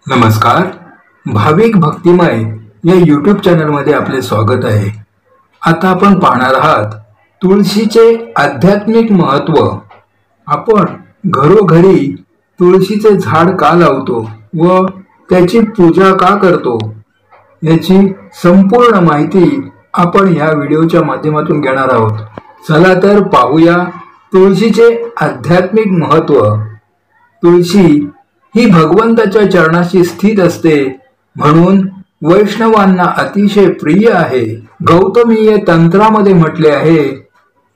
नमस्कार. भाविक भक्तिमय या यूट्यूब चॅनलमध्ये आपले स्वागत आहे. आता आपण पाहणार आहात तुळशीचे आध्यात्मिक महत्त्व. आपण घरोघरी तुळशीचे झाड का लावतो व त्याची पूजा का करतो याची संपूर्ण माहिती आपण या व्हिडिओच्या माध्यमातून घेणार आहोत. चला तर पाहूया तुळशीचे आध्यात्मिक महत्त्व. तुळशी ही भगवंताच्या चरणाशी स्थित असते म्हणून वैष्णवांना अतिशय प्रिय आहे. गौतमीय तंत्रामध्ये म्हटले आहे,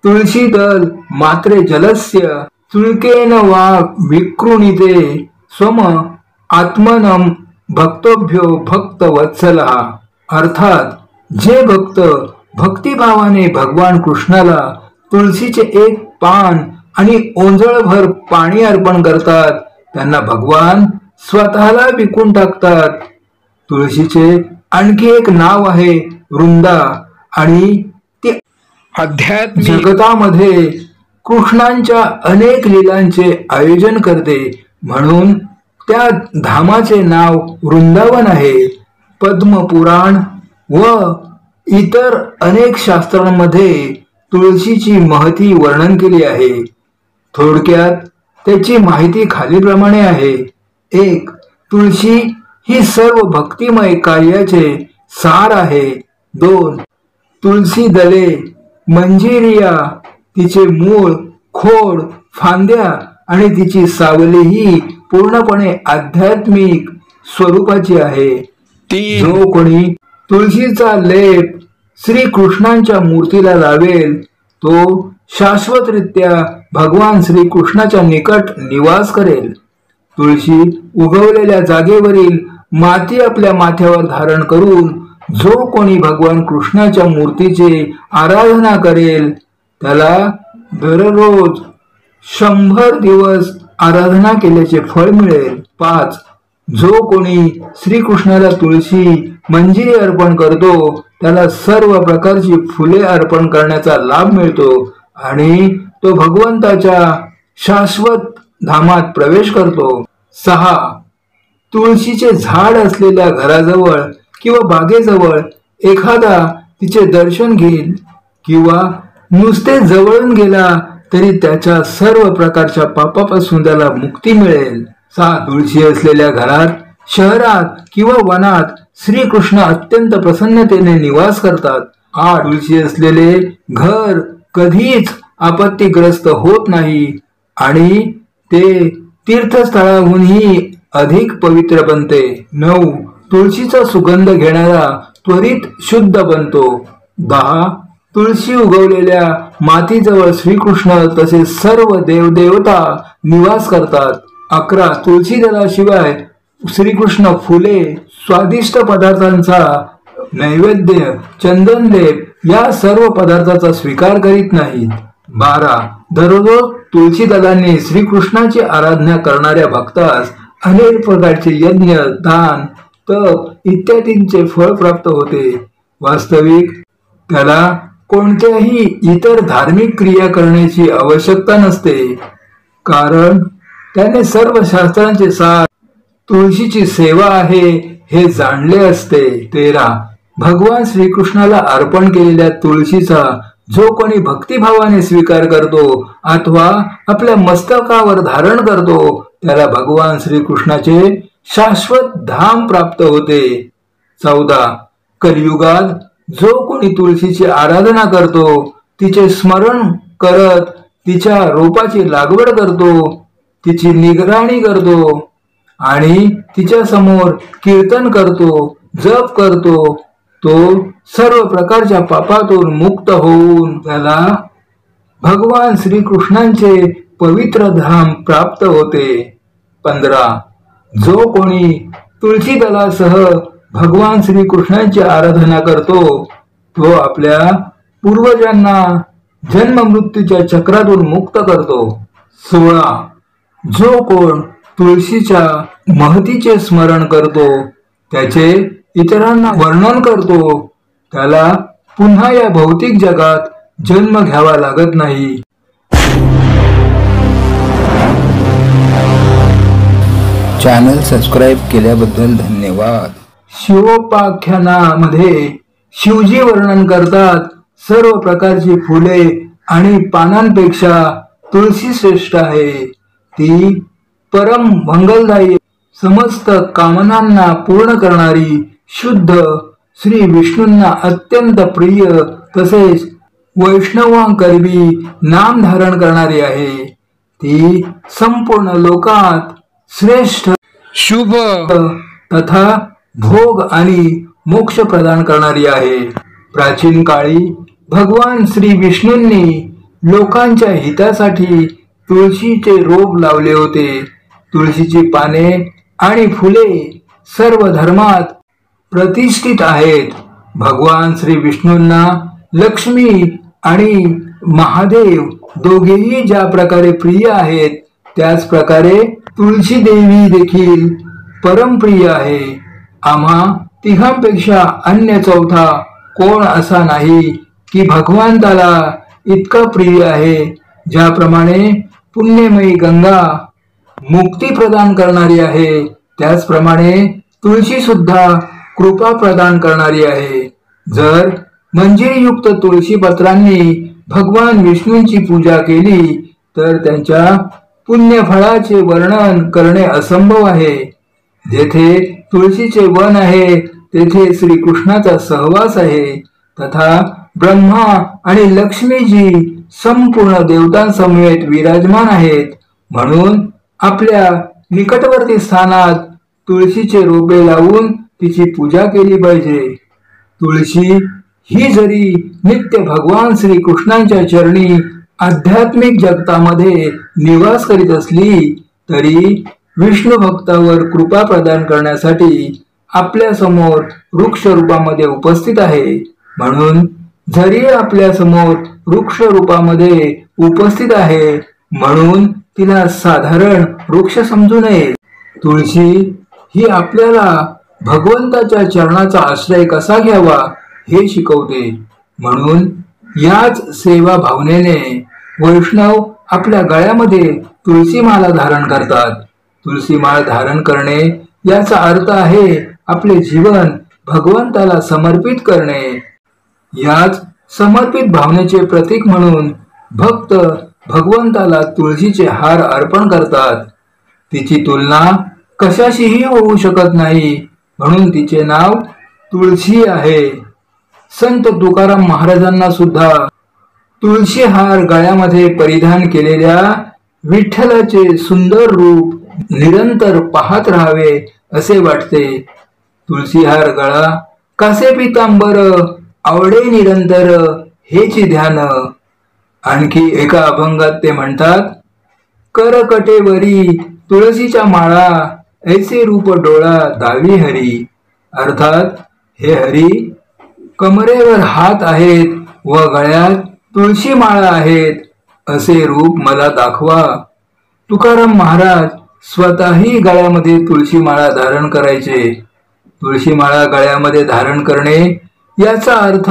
तुळशी दल मात्रे जलस्य चुळकेन वा विकृणीते स्वम आत्मनम भक्तोभ्यो भक्त वत्सलः. अर्थात जे भक्त भक्तिभावाने भगवान कृष्णाला तुळशीचे एक पान आणि ओंजळभर पाणी अर्पण करतात त्यांना भगवान स्वतःला विकून टाकतात. तुळशीचे आणखी एक नाव आहे वृंदा आणि ती अध्यात्म जगतामध्ये कृष्णांच्या अनेक लीलांचे आयोजन करते म्हणून त्या धामाचे नाव वृंदावन आहे. पद्मपुराण व इतर अनेक शास्त्रांमध्ये तुळशीची महती वर्णन केली आहे. थोडक्यात त्याची माहिती खालीलप्रमाणे आहे. 1. तुळशी ही सर्व भक्तिमय कार्याचे सार आहे. 2. तुळशी दले मंजिरिया तिचे मूळ, खोड, फांद्या आणि तिची सावली ही पूर्णपणे आध्यात्मिक स्वरूपाची आहे. जो कोणी तुळशीचा लेप श्री कृष्णांच्या मूर्तीला लावेल तो शाश्वतरित्या भगवान श्री कृष्णाच्या निकट निवास करेल. तुळशी उगवलेल्या जागेवरील माती आपल्या माथ्यावर धारण करून जो कोणी भगवान कृष्णाच्या मूर्तीची आराधना करेल त्याला दररोज 100 दिवस आराधना केल्याचे फळ मिळेल. 5. जो कोणी श्रीकृष्णाला तुळशी मंजिरी अर्पण करतो त्याला सर्व प्रकारची फुले अर्पण करण्याचा लाभ मिळतो आणि तो भगवंताच्या शाश्वत धामात प्रवेश करतो. 6. तुळशीचे झाड असलेल्या घराजवळ किंवा बागेजवळ एखादा तिचे दर्शन घेईल किंवा नुसते जवळून गेला तरी त्याच्या सर्व प्रकारच्या पापापासून त्याला मुक्ती मिळेल. 7. तुळशी असलेल्या घरात, शहरात किंवा वनात श्रीकृष्ण अत्यंत प्रसन्नतेने निवास करतात. 8. तुळशी असलेले घर कधीच आपत्तीग्रस्त होत नाही आणि ते तीर्थस्थळाहूनही अधिक पवित्र बनते. 9. तुळशीचा सुगंध घेणारा त्वरित शुद्ध बनतो. 10. तुळशी उगवलेल्या मातीजवळ श्रीकृष्ण तसेच सर्व देवदेवता निवास करतात. 11. तुळशी दलाशिवाय श्रीकृष्ण फुले, स्वादिष्ट पदार्थांचा नैवेद्य, चंदनलेप या सर्व पदार्थाचा स्वीकार करीत नाहीत. 12. दररोज तुळशी दलांनी श्रीकृष्णाची आराधना करणाऱ्या भक्तास अनेक प्रकारचे यज्ञ, दान, तप इत्यादींचे फळ प्राप्त होते. वास्तविक त्याला कोणत्याही इतर धार्मिक क्रिया करण्याची आवश्यकता नसते कारण त्याने सर्व शास्त्रांचे सार तुळशीची सेवा आहे हे जाणले असते. 13. भगवान श्रीकृष्णाला अर्पण केलेल्या तुळशीचा जो कोणी भक्तिभावाने स्वीकार करतो अथवा आपल्या मस्तकावर धारण करतो त्याला भगवान श्रीकृष्णाचे शाश्वत धाम प्राप्त होते. 14. कलियुगात जो कोणी तुळशीची आराधना करतो, तिचे स्मरण करत तिच्या रोपाची लागवड करतो, तिची निगराणी करतो आणि तिच्या समोर कीर्तन करतो, जप करतो, तो सर्व प्रकारच्या पापातून मुक्त होऊन त्याला भगवान श्रीकृष्णांचे पवित्र धाम प्राप्त होते. 15. जो कोणी तुळशी दलासह भगवान श्रीकृष्णांची आराधना करतो तो आपल्या पूर्वजांना जन्म मृत्यूच्या चक्रातून मुक्त करतो. 16. जो कोण तुळशीच्या महतीचे स्मरण करतो, त्याचे इतरांना वर्णन करतो त्याला पुन्हा या भौतिक जगात जन्म घ्यावा लागत नाही. चॅनल सबस्क्राईब केल्याबद्दल धन्यवाद. शिवोपाख्यानामध्ये शिवजी वर्णन करतात. सर्व प्रकारची फुले आणि पानांपेक्षा तुळशी श्रेष्ठ आहे. ती परम मंगलदायी, समस्त कामनांना पूर्ण करणारी, शुद्ध, श्री विष्णूंना अत्यंत प्रिय, तसेच वैष्णवांकरवी नाम धारण करणारी आहे. ती संपूर्ण लोकात श्रेष्ठ, शुभ तथा भोग आणि मोक्ष प्रदान करणारी आहे. प्राचीन काळी भगवान श्री विष्णूंनी लोकांच्या हितासाठी तुळशीचे रोप लावले होते. तुळशीची पाने आणि फुले सर्व धर्मात प्रतिष्ठित आहेत. भगवान श्री विष्णूंना लक्ष्मी आणि महादेव दोघेही ज्या प्रकारे प्रिय आहेत, त्याच प्रकारे तुळशी देवी देखील परमप्रिय आहे. आम्हा तिघांपेक्षा अन्य चौथा कोण असा नाही की भगवंताला इतका प्रिय आहे. ज्याप्रमाणे पुण्यमयी गंगा मुक्ती प्रदान करणारी आहे, त्याचप्रमाणे तुळशी सुद्धा कृपा प्रदान करणारी आहे. जर मंजिरीयुक्त तुळशी पत्रांनी भगवान विष्णूंची पूजा केली तर त्यांच्या पुण्यफळाचे वर्णन करणे असंभव आहे. जेथे तुळशीचे वन आहे तेथे श्रीकृष्णाचा सहवास आहे. तथा ब्रह्मा आणि लक्ष्मीजी संपूर्ण देवतांसमवेत विराजमान आहेत. म्हणून आपल्या निकटवर्ती स्थानात तुळशीचे रोपे लावून तिची पूजा केली पाहिजे. तुळशी ही जरी नित्य भगवान श्रीकृष्णांच्या चरणी आध्यात्मिक जगतामध्ये निवास करीत असली तरी विष्णू भक्तावर कृपा प्रदान करण्यासाठी आपल्या समोर वृक्ष रूपामध्ये उपस्थित आहे. म्हणून जरी आपल्या समोर वृक्ष रूपामध्ये उपस्थित आहे म्हणून तिला साधारण वृक्ष समजू नये. तुळशी ही आपल्याला भगवंताच्या चरणाचा आश्रय कसा घ्यावा हे शिकवते. म्हणून याच सेवा भावनेने वैष्णव आपल्या गळ्यामध्ये तुळशी माला धारण करतात. तुळशी माळ धारण करणे याचा अर्थ आहे आपले जीवन भगवंताला समर्पित करणे. याच समर्पित भावनेचे प्रतीक म्हणून भक्त भगवंताला तुळशीचे हार अर्पण करतात. तिची तुलना कशाशीही होऊ शकत नाही, म्हणून तिचे नाव तुळशी आहे. संत तुकाराम महाराजांना सुद्धा तुळशी हार गळ्यामध्ये परिधान केलेल्या विठ्ठलाचे सुंदर रूप निरंतर पाहत राहावे असे वाटते. तुळशी हार गळा कासे पितांबर आवडे निरंतर हेची ध्यान. आणखी एका अभंगात ते म्हणतात, कर कटेवरी तुळशीच्या माळा ऐसे रूप डोळा दावी हरी. अर्थात हे हरी, कमरेवर हात आहेत व गळ्यात तुळशी माळा आहेत असे रूप मला दाखवा. तुकाराम महाराज स्वतःही गळ्यामध्ये तुळशी माळा धारण करायचे. तुळशी माळा गळ्यामध्ये धारण करणे याचा अर्थ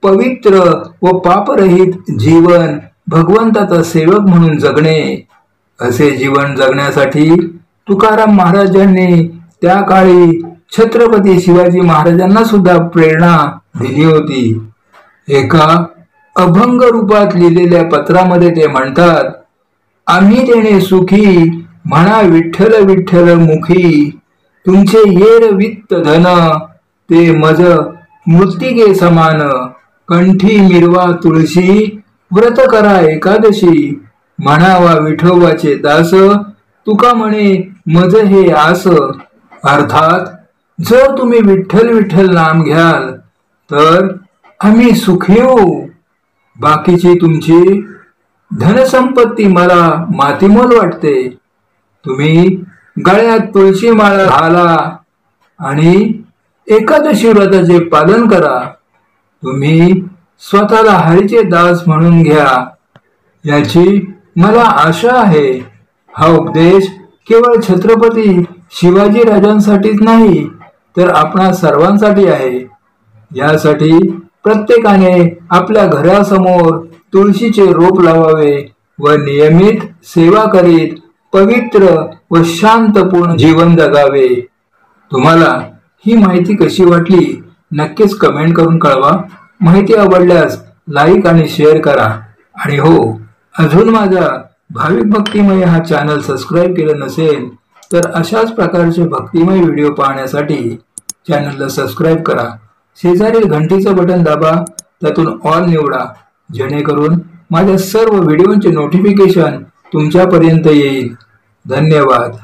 पवित्र व पापरहित जीवन भगवंताचा सेवक म्हणून जगणे. असे जीवन जगण्यासाठी तुकाराम महाराजांनी त्या काळी छत्रपती शिवाजी महाराजांना सुद्धा प्रेरणा दिली होती. एका अभंग रूपात लिहिलेल्या पत्रामध्ये ते म्हणतात, आम्ही देणे सुखी म्हणा विठ्ठल विठ्ठल मुखी. तुमचे येर वित्त धन ते मज मृत्तिके समान. कंठी मिरवा तुळशी व्रत करा एकादशी. म्हणावा विठोबाचे दास तुका म्हणे मज हे आस. अर्थात जर तुम्ही विठ्ठल विठ्ठल नाम घ्याल तर आम्ही सुखी होऊ. बाकीची तुमची धनसंपत्ती मला मातीमोल वाटते. तुम्ही गळ्यात तुळशी माळा घाला आणि एकादशी व्रताचे पालन करा. तुम्ही स्वतःला हरीचे दास म्हणून घ्या याची मला आशा आहे. हा उपदेश केवळ छत्रपती शिवाजी राजांसाठीच नाही तर आपणा सर्वांसाठी आहे. यासाठी प्रत्येकाने आपल्या घरासमोर तुळशीचे रोप लावावे व नियमित सेवा करीत पवित्र व शांतपूर्ण जीवन जगावे। तुम्हाला ही माहिती कशी वाटली नक्कीच कमेंट करून कळवा। माहिती आवडल्यास लाईक आणि शेअर करा। आणि हो, अजून माझा भाविक भक्तिमय हा चॅनल सबस्क्राईब केलं नसेल तर अशाच प्रकारचे भक्तिमय व्हिडिओ पाहण्यासाठी चॅनलला सबस्क्राईब करा। शेजारील घंटीचं बटन दाबा, त्यातून ऑल निवडा, जेणेकरून माझ्या सर्व व्हिडिओचे नोटिफिकेशन तुमच्यापर्यंत येईल। धन्यवाद।